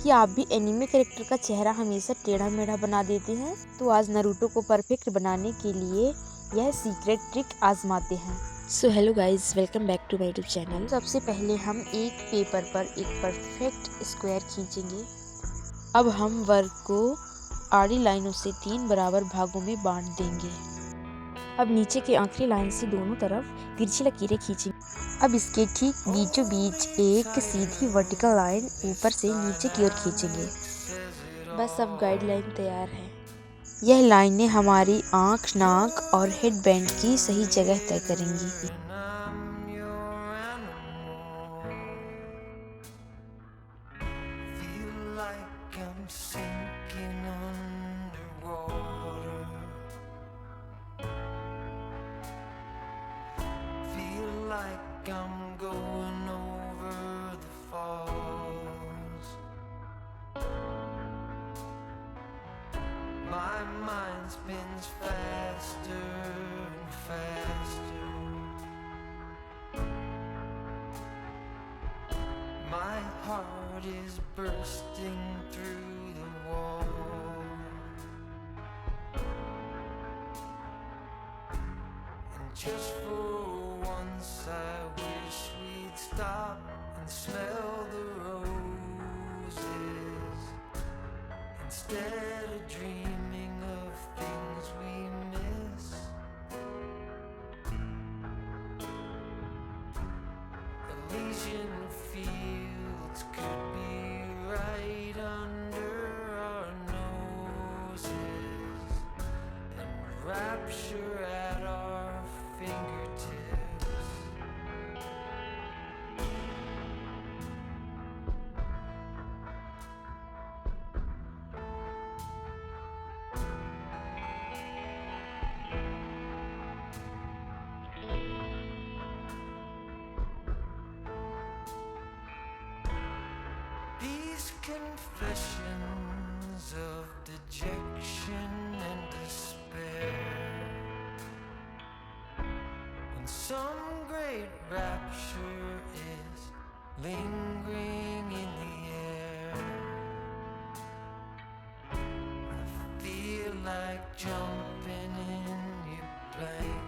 क्या आप भी एनीमे कैरेक्टर का चेहरा हमेशा टेढ़ा मेढ़ा बना देते हैं? तो आज नारुतो को परफेक्ट बनाने के लिए यह सीक्रेट ट्रिक आजमाते हैं। So hello guys, welcome back to my YouTube channel. सबसे पहले हम एक पेपर पर एक परफेक्ट स्क्वायर खींचेंगे। अब हम वर्क को आड़ी लाइनों से 3 बराबर भागों में बांट देंगे। अब नीचे के आखिरी लाइन से दोनों तरफ तिरछी लकीरें खींचेंगे। अब इसके ठीक बीचों बीच एक सीधी वर्टिकल लाइन ऊपर से नीचे की ओर खींचेंगे। बस अब गाइडलाइन तैयार है। यह लाइनें हमारी आँख, नाक और हेडबैंड की सही जगह तय करेंगी। Like I'm going over the falls. My mind spins faster and faster. My heart is bursting through the wall. And just for once I wish we'd stop and smell the roses instead of dreaming of things we miss. Elysian fields could be right under our noses, and rapture at our fingertips. These confessions of dejection and despair, when some great rapture is lingering in the air, I feel like jumping in your blanket